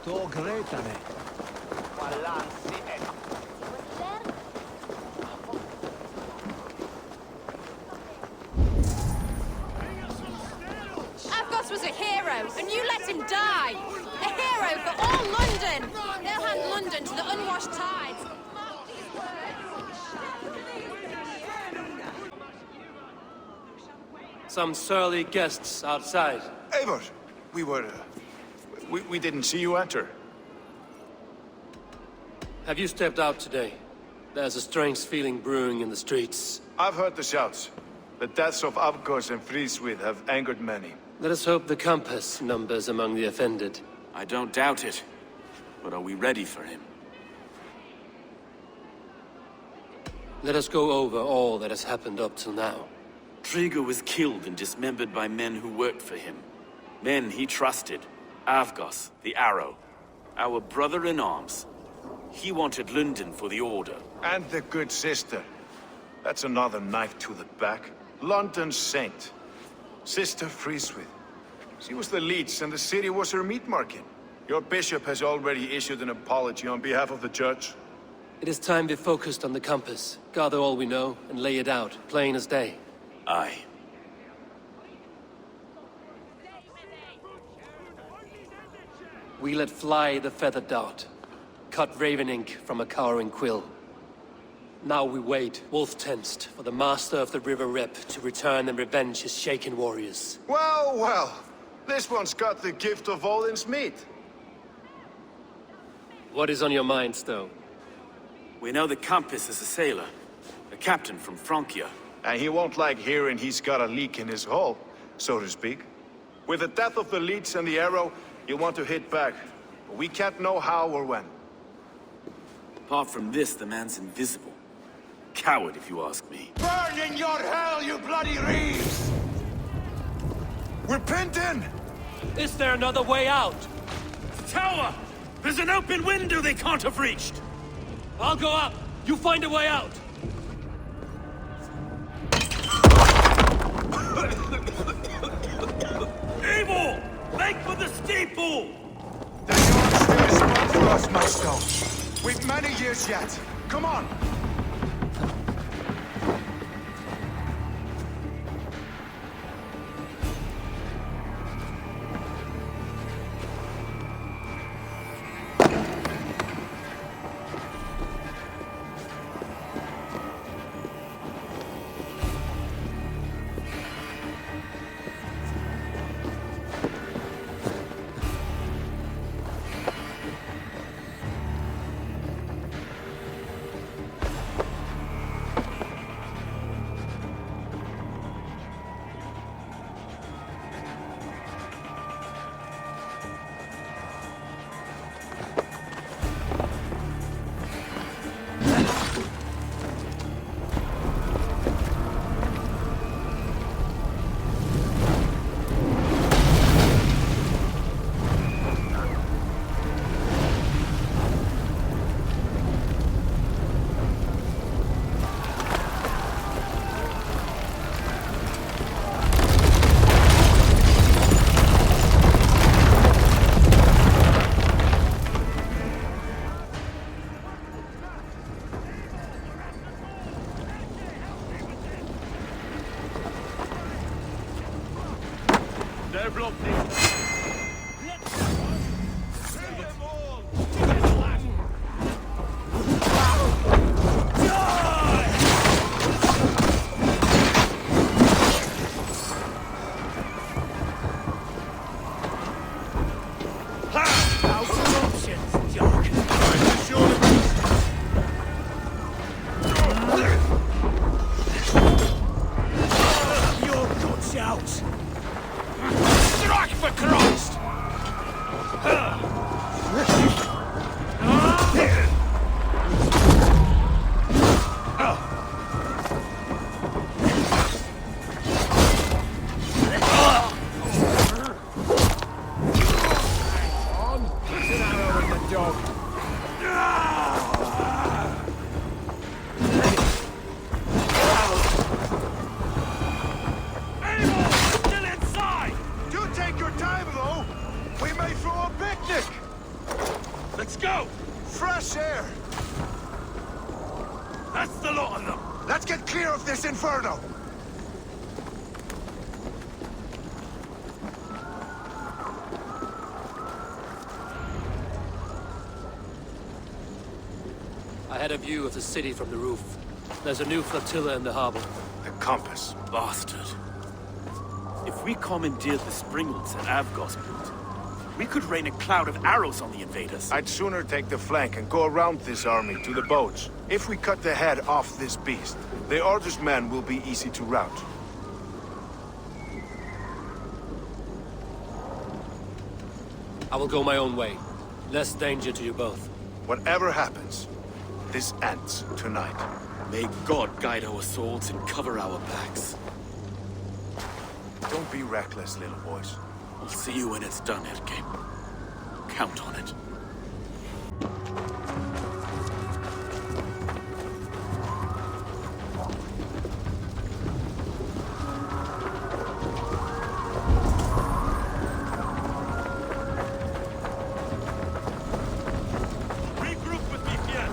To gretane. Avgos was a hero, and you let him die! A hero for all London! They'll hand London to the unwashed tides. Some surly guests outside. Eivor, we didn't see you enter. Have you stepped out today? There's a strange feeling brewing in the streets. I've heard the shouts. The deaths of Avgos and Friswith have angered many. Let us hope the compass numbers among the offended. I don't doubt it. But are we ready for him? Let us go over all that has happened up till now. Triga was killed and dismembered by men who worked for him. Men he trusted. Avgos, the Arrow. Our brother-in-arms. He wanted London for the Order. And the good sister. That's another knife to the back. London's saint. Sister Friswith. She was the leech and the city was her meat market. Your bishop has already issued an apology on behalf of the church. It is time we focused on the compass, gather all we know, and lay it out, plain as day. Aye. We let fly the feathered dart, cut raven ink from a cowering quill. Now we wait, wolf-tensed, for the master of the River Rep to return and revenge his shaken warriors. Well, well. This one's got the gift of Odin's meat. What is on your mind, Stowe? We know the Compass is a sailor. A captain from Francia. And he won't like hearing he's got a leak in his hull, so to speak. With the death of the leech and the arrow, you want to hit back. But we can't know how or when. Apart from this, the man's invisible. Coward, if you ask me. Burn in your hell, you bloody reeves! We're pinned in! Is there another way out? Tower! There's an open window they can't have reached! I'll go up. You find a way out. Evil! Make for the steeple! The York still is smart for us, my stone. We've many years yet. Come on! Let's go! Fresh air! That's the lot of them! Let's get clear of this inferno! I had a view of the city from the roof. There's a new flotilla in the harbor. The compass. Bastard. If we commandeered the springalds at Avgos built, we could rain a cloud of arrows on the invaders. I'd sooner take the flank and go around this army to the boats. If we cut the head off this beast, the Order's men will be easy to rout. I will go my own way. Less danger to you both. Whatever happens, this ends tonight. May God guide our swords and cover our backs. Don't be reckless, little boys. I'll see you when it's done, Erke. Count on it. Regroup with me, Pierre.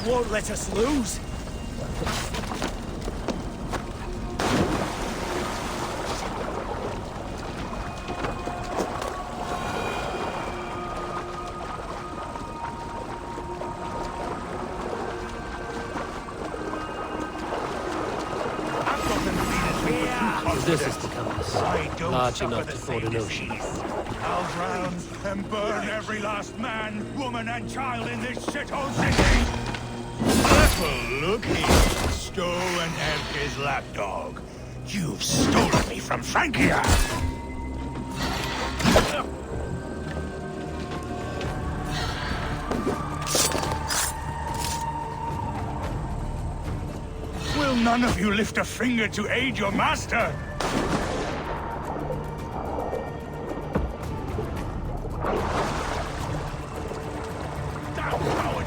won't let us lose. This is the compass, large enough to ford an ocean. I'll drown and burn every last man, woman, and child in this shithole city! Well, look here, Stow and Evke's lapdog. You've stolen me from Francia! Will none of you lift a finger to aid your master? Down, coward!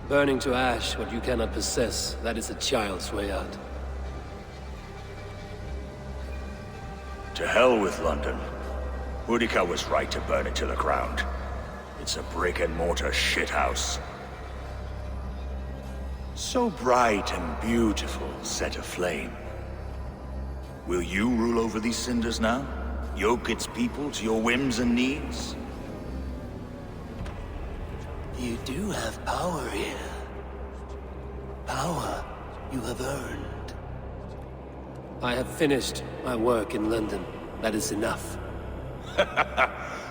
Burning to ash what you cannot possess, that is a child's way out. To hell with London. Boudica was right to burn it to the ground. It's a brick-and-mortar shithouse. So bright and beautiful, set aflame. Will you rule over these cinders now? Yoke its people to your whims and needs? You do have power here. Power you have earned. I have finished my work in London. That is enough.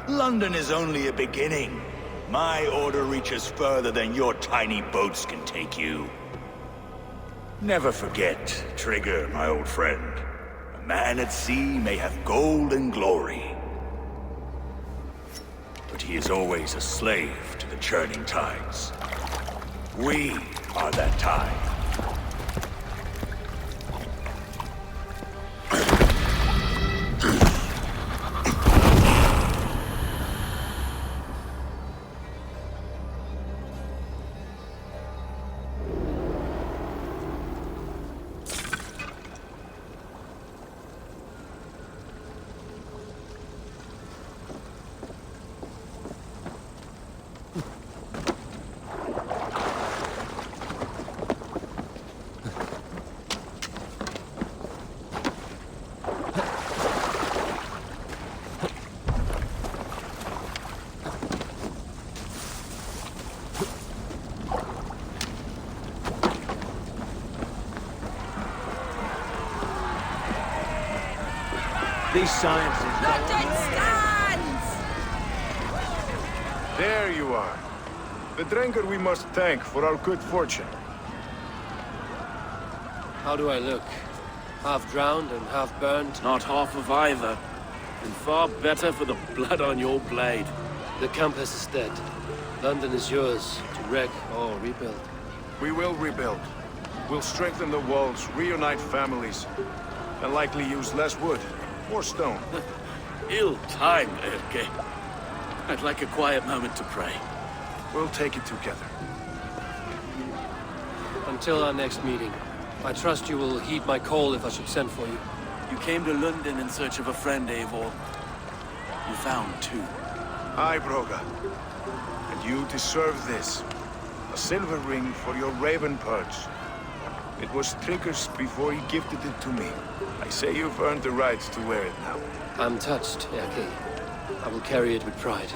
London is only a beginning. My order reaches further than your tiny boats can take you. Never forget, Trigger, my old friend. A man at sea may have gold and glory, but he is always a slave to the churning tides. We are that tide. These sciences... London stands! There you are. The drinker we must thank for our good fortune. How do I look? Half drowned and half burned? Not half of either. And far better for the blood on your blade. The compass is dead. London is yours, to wreck or rebuild. We will rebuild. We'll strengthen the walls, reunite families, and likely use less wood. More stone. Ill-timed, Erke. I'd like a quiet moment to pray. We'll take it together. Until our next meeting, I trust you will heed my call if I should send for you. You came to London in search of a friend, Eivor. You found two. Aye, Broga. And You deserve this. A silver ring for your raven perch. It was Trigger's before he gifted it to me. I say you've earned the right to wear it now. I'm touched, Yaki. I will carry it with pride.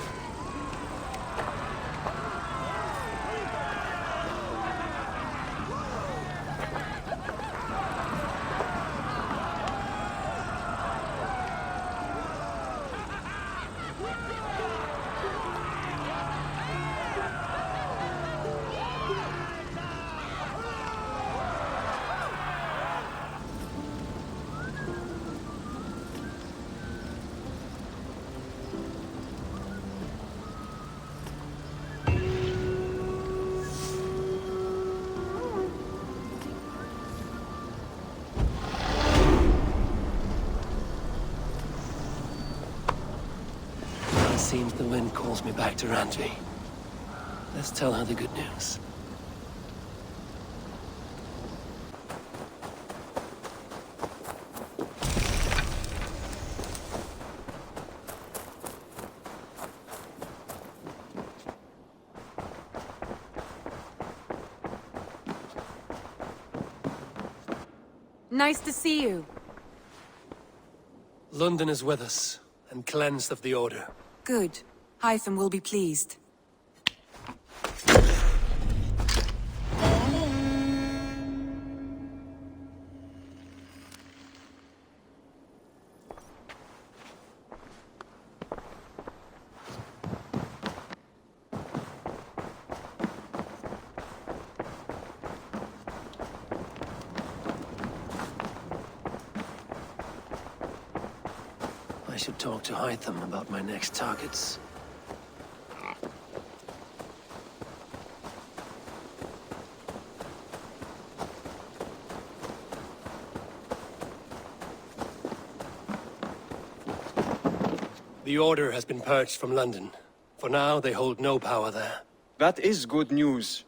Seems the wind calls me back to Randvi. Let's tell her the good news. Nice to see you. London is with us, and cleansed of the Order. Good. Hytham will be pleased. I should talk to Hytham about my next targets. The Order has been purged from London. For now, they hold no power there. That is good news.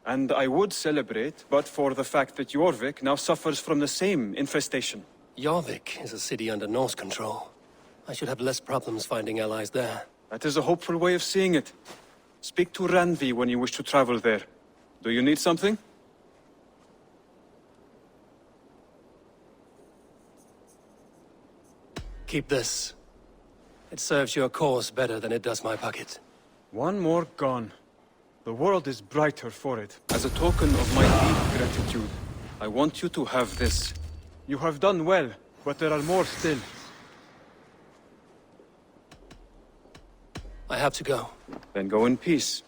And I would celebrate, but for the fact that Jorvik now suffers from the same infestation. Jorvik is a city under Norse control. I should have less problems finding allies there. That is a hopeful way of seeing it. Speak to Randvi when you wish to travel there. Do you need something? Keep this. It serves your cause better than it does my pocket. One more gone. The world is brighter for it. As a token of my deep gratitude, I want you to have this. You have done well, but there are more still. I have to go. Then go in peace.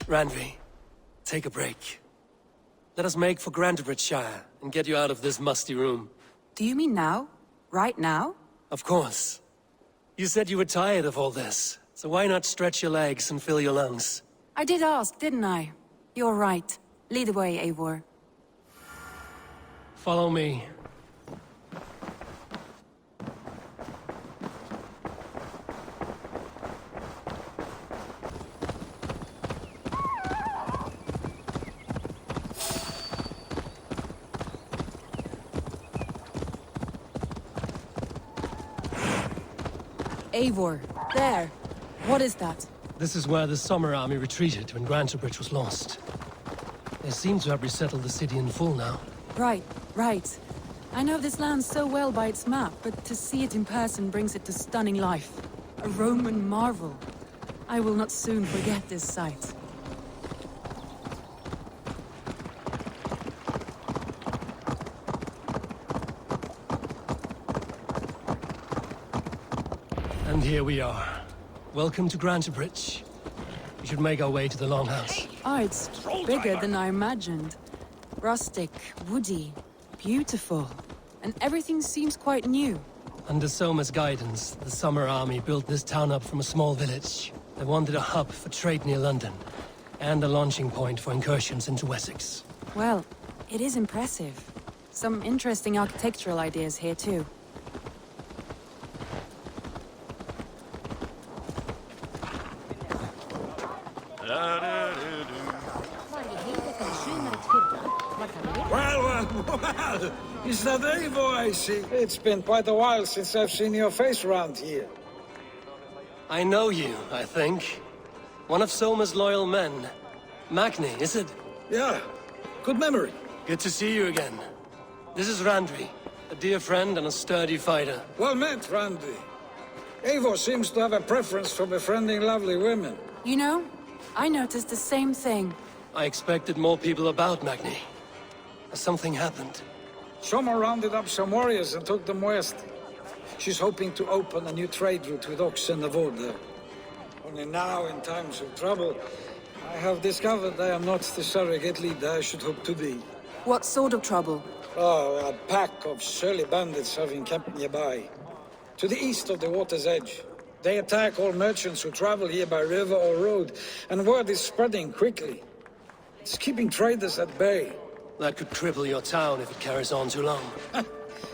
Randvi, take a break. Let us make for Grantebridgeshire and get you out of this musty room. Do you mean now? Right now? Of course. You said you were tired of all this, so why not stretch your legs and fill your lungs? I did ask, didn't I? You're right. Lead the way, Eivor. Follow me. Eivor, there. What is that? This is where the Summer Army retreated when Grantebridge was lost. They seem to have resettled the city in full now. Right, right. I know this land so well by its map, but to see it in person brings it to stunning life. A Roman marvel. I will not soon forget this sight. And here we are. Welcome to Grantebridge. We should make our way to the Longhouse. Oh, it's bigger than I imagined. Rustic, woody, beautiful. And everything seems quite new. Under Soma's guidance, the Summer Army built this town up from a small village. They wanted a hub for trade near London, and a launching point for incursions into Wessex. Well, it is impressive. Some interesting architectural ideas here, too. Well, is that Eivor I see? It's been quite a while since I've seen your face around here. I know you, I think. One of Soma's loyal men. Magni, is it? Yeah, good memory. Good to see you again. This is Randvi, a dear friend and a sturdy fighter. Well met, Randy. Eivor seems to have a preference for befriending lovely women. You know, I noticed the same thing. I expected more people about Magni. Has something happened? Soma rounded up some warriors and took them west. She's hoping to open a new trade route with oxen of order. Only now, in times of trouble, I have discovered I am not the surrogate leader I should hope to be. What sort of trouble? Oh, a pack of surly bandits have encamped nearby. To the east of the water's edge. They attack all merchants who travel here by river or road, and word is spreading quickly. It's keeping traders at bay. That could cripple your town if it carries on too long.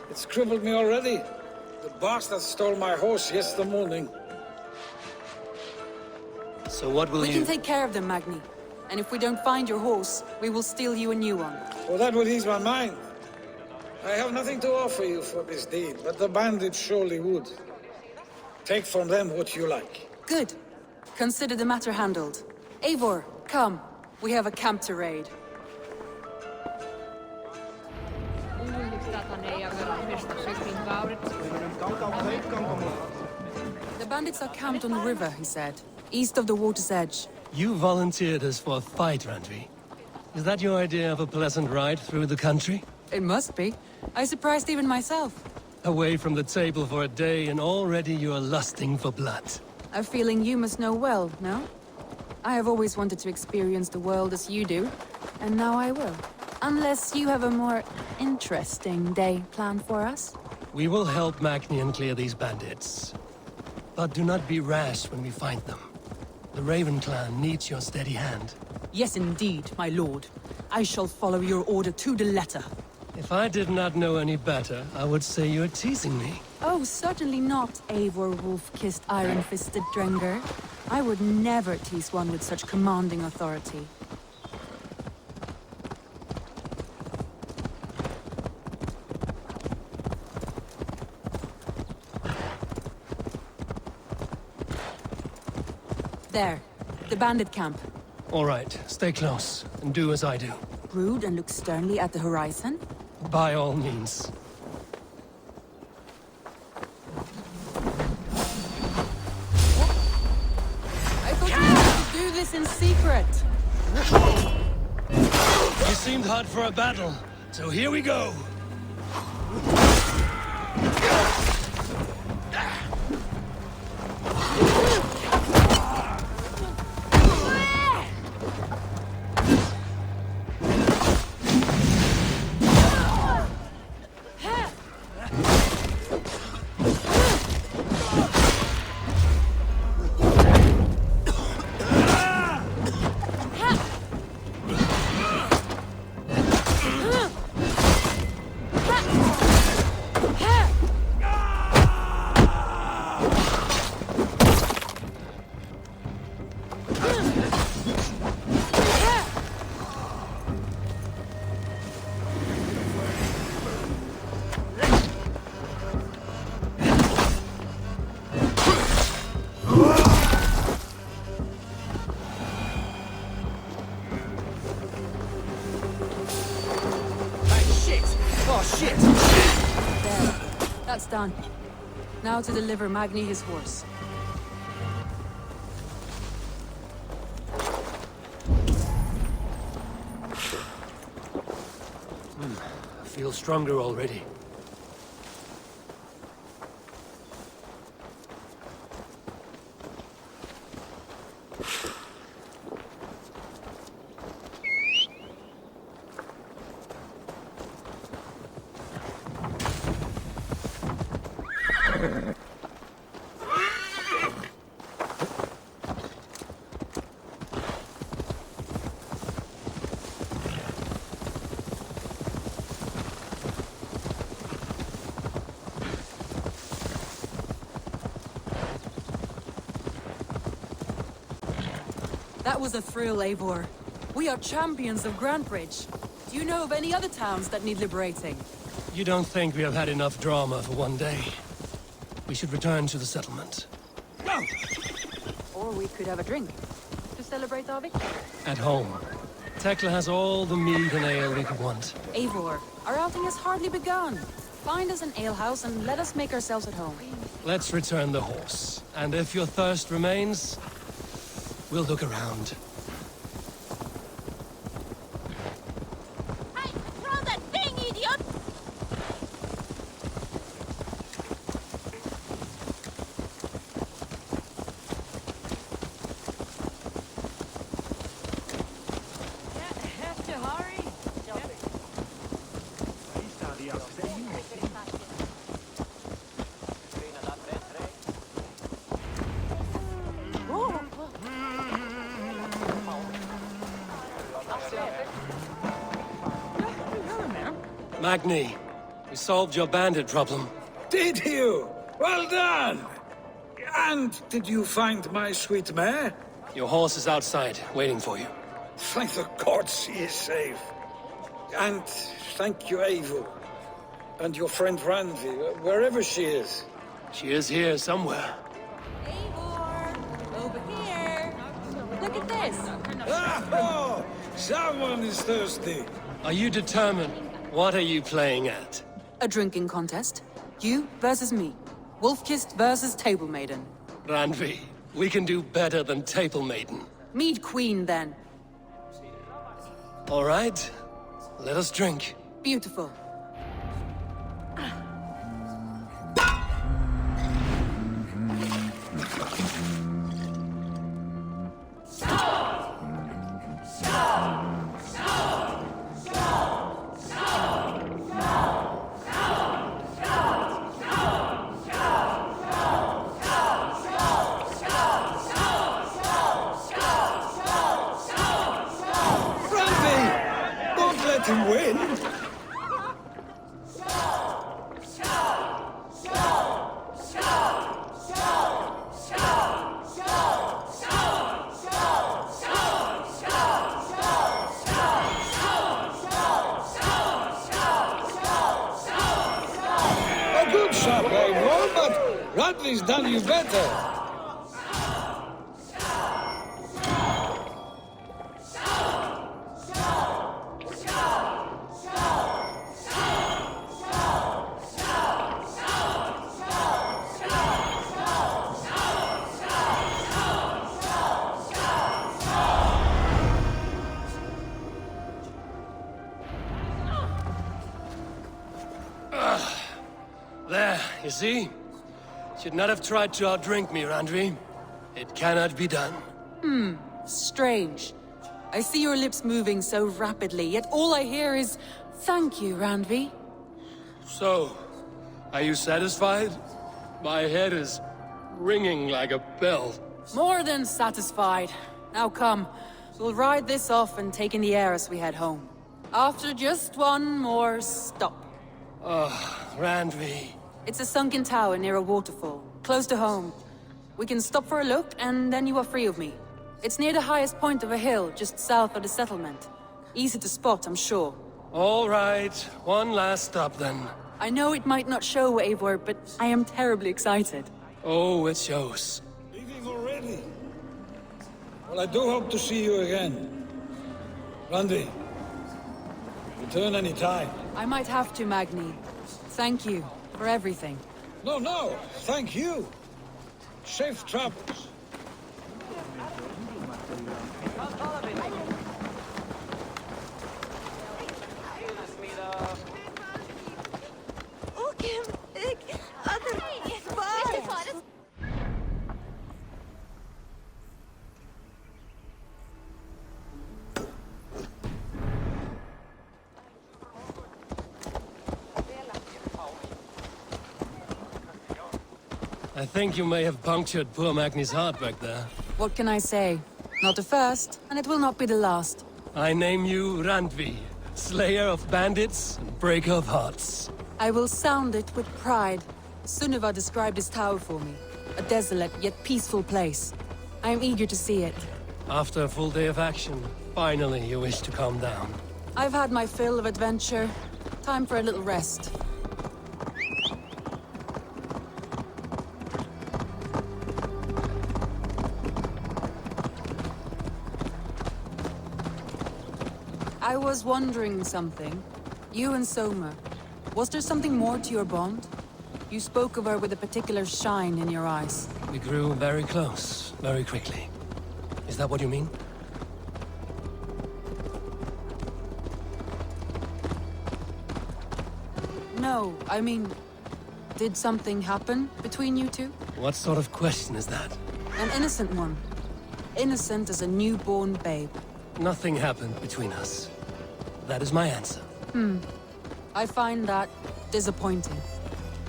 It's crippled me already. The bastard stole my horse yesterday morning. So what will We you... can take care of them, Magni. And if we don't find your horse, we will steal you a new one. Well, that would ease my mind. I have nothing to offer you for this deed, but the bandits surely would. Take from them what you like. Good. Consider the matter handled. Eivor, come. We have a camp to raid. The bandits are camped on the river, he said. East of the water's edge. You volunteered us for a fight, Randvi. Is that your idea of a pleasant ride through the country? It must be. I surprised even myself. Away from the table for a day and already you're lusting for blood. A feeling you must know well, no? I have always wanted to experience the world as you do, and now I will. Unless you have a more interesting day planned for us? We will help Magnian clear these bandits. But do not be rash when we find them. The Raven clan needs your steady hand. Yes, indeed, my lord. I shall follow your order to the letter. If I did not know any better, I would say you're teasing me. Oh, certainly not, Eivor wolf-kissed iron-fisted Drenger. I would never tease one with such commanding authority. There, the bandit camp. All right, stay close, and do as I do. Brood and look sternly at the horizon? By all means. I thought you wanted to do this in secret. You seemed hot for a battle, so here we go. That's done. Now to deliver Magni his horse. I feel stronger already. That was a thrill, Eivor. We are champions of Grantebridge. Do you know of any other towns that need liberating? You don't think we have had enough drama for one day? We should return to the settlement. No! Or we could have a drink. To celebrate our victory. At home. Tekla has all the mead and ale we could want. Eivor, our outing has hardly begun. Find us an alehouse and let us make ourselves at home. Let's return the horse. And if your thirst remains, we'll look around. Hey, throw that thing, idiot! Magni, we solved your bandit problem. Did you? Well done! And did you find my sweet mare? Your horse is outside, waiting for you. Thank the gods she is safe. And thank you, Eivor. And your friend Randvi, wherever she is. She is here somewhere. Eivor! Over here! Look at this! Oh, someone is thirsty. Are you determined? What are you playing at? A drinking contest. You versus me. Wolf-kissed versus Table Maiden. Randvi, we can do better than Table Maiden. Mead Queen, then. All right, let us drink. Beautiful. To win? A good shot, Eivor, but Radley's done you better. There, you see? Should not have tried to outdrink me, Randvi. It cannot be done. Strange. I see your lips moving so rapidly, yet all I hear is, "Thank you, Randvi." So, are you satisfied? My head is ringing like a bell. More than satisfied. Now come, we'll ride this off and take in the air as we head home. After just one more stop. Randvi. It's a sunken tower near a waterfall, close to home. We can stop for a look, and then you are free of me. It's near the highest point of a hill, just south of the settlement. Easy to spot, I'm sure. All right, one last stop then. I know it might not show, Eivor, but I am terribly excited. Oh, it shows. Leaving already? Well, I do hope to see you again. Randy, return any time. I might have to, Magni. Thank you for everything. No, thank you. Safe travels. I think you may have punctured poor Magni's heart back there. What can I say? Not the first, and it will not be the last. I name you Randvi, slayer of bandits and breaker of hearts. I will sound it with pride. Sunniva described this tower for me. A desolate yet peaceful place. I am eager to see it. After a full day of action, finally you wish to calm down. I've had my fill of adventure. Time for a little rest. I was wondering something. You and Soma, was there something more to your bond? You spoke of her with a particular shine in your eyes. We grew very close, very quickly. Is that what you mean? No, I mean, did something happen between you two? What sort of question is that? An innocent one. Innocent as a newborn babe. Nothing happened between us. That is my answer. I find that disappointing.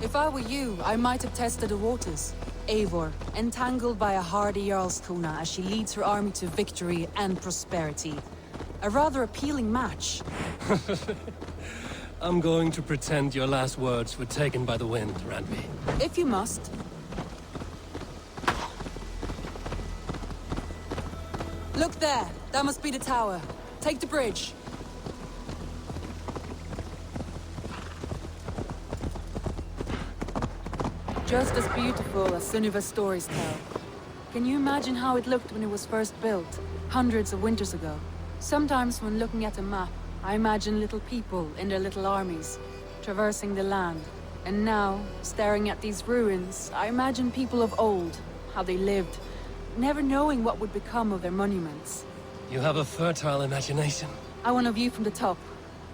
If I were you, I might have tested the waters. Eivor, entangled by a hardy Jarlskona as she leads her army to victory and prosperity. A rather appealing match. I'm going to pretend your last words were taken by the wind, Randvi. If you must. Look there! That must be the tower. Take the bridge. Just as beautiful as Sunniva's stories tell. Can you imagine how it looked when it was first built, hundreds of winters ago? Sometimes when looking at a map, I imagine little people in their little armies, traversing the land. And now, staring at these ruins, I imagine people of old, how they lived, never knowing what would become of their monuments. You have a fertile imagination. I want a view from the top.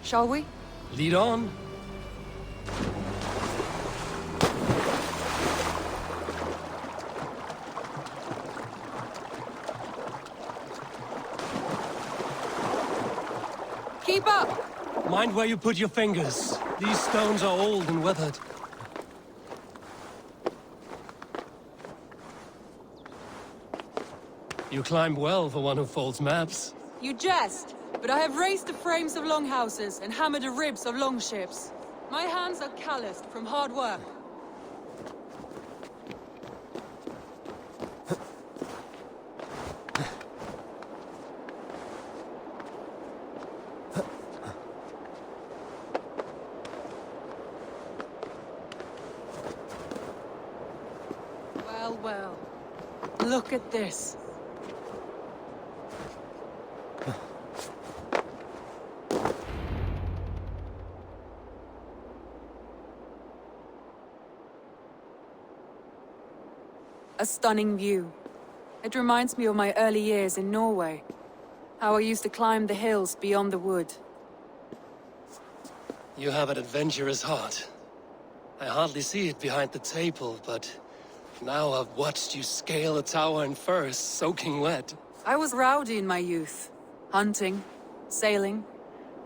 Shall we? Lead on. Keep up! Mind where you put your fingers. These stones are old and weathered. You climb well for one who folds maps. You jest, but I have raised the frames of longhouses and hammered the ribs of longships. My hands are calloused from hard work. Well, well. Look at this. A stunning view. It reminds me of my early years in Norway. How I used to climb the hills beyond the wood. You have an adventurous heart. I hardly see it behind the table, but now I've watched you scale a tower in furs, soaking wet. I was rowdy in my youth. Hunting, sailing.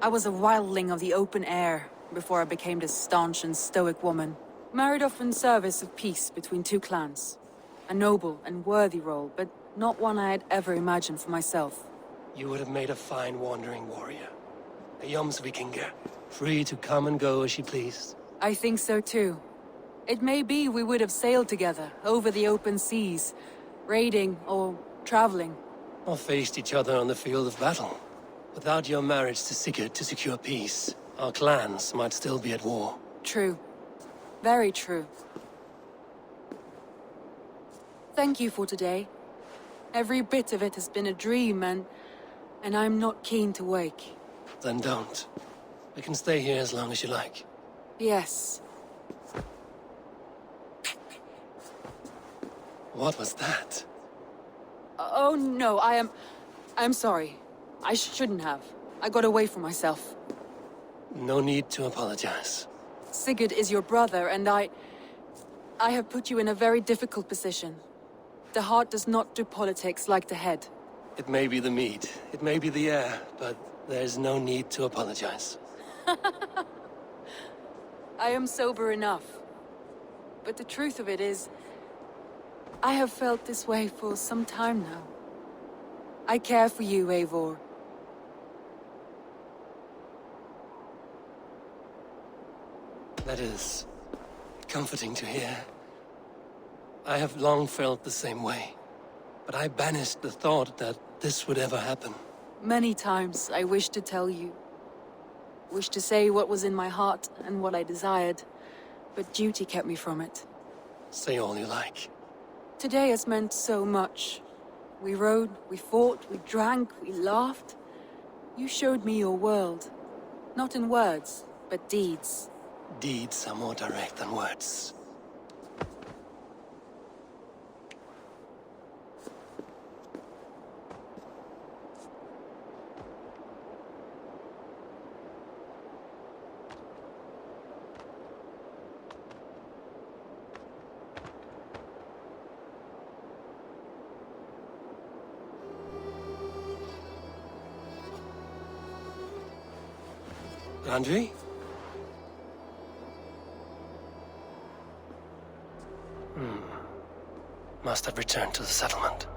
I was a wildling of the open air before I became this staunch and stoic woman. Married off in service of peace between two clans. A noble and worthy role, but not one I had ever imagined for myself. You would have made a fine wandering warrior. A Jomsvikinger, free to come and go as she pleased. I think so too. It may be we would have sailed together, over the open seas, raiding or traveling. Or faced each other on the field of battle. Without your marriage to Sigurd to secure peace, our clans might still be at war. True. Very true. Thank you for today. Every bit of it has been a dream, and I'm not keen to wake. Then don't. We can stay here as long as you like. Yes. What was that? Oh no, I'm sorry. I shouldn't have. I got away from myself. No need to apologize. Sigurd is your brother, and I have put you in a very difficult position. The heart does not do politics like the head. It may be the meat, it may be the air, but there's no need to apologize. I am sober enough. But the truth of it is, I have felt this way for some time now. I care for you, Eivor. That is comforting to hear. I have long felt the same way, but I banished the thought that this would ever happen. Many times I wished to tell you. Wished to say what was in my heart and what I desired, but duty kept me from it. Say all you like. Today has meant so much. We rode, we fought, we drank, we laughed. You showed me your world. Not in words, but deeds. Deeds are more direct than words. Andrew? Must have returned to the settlement.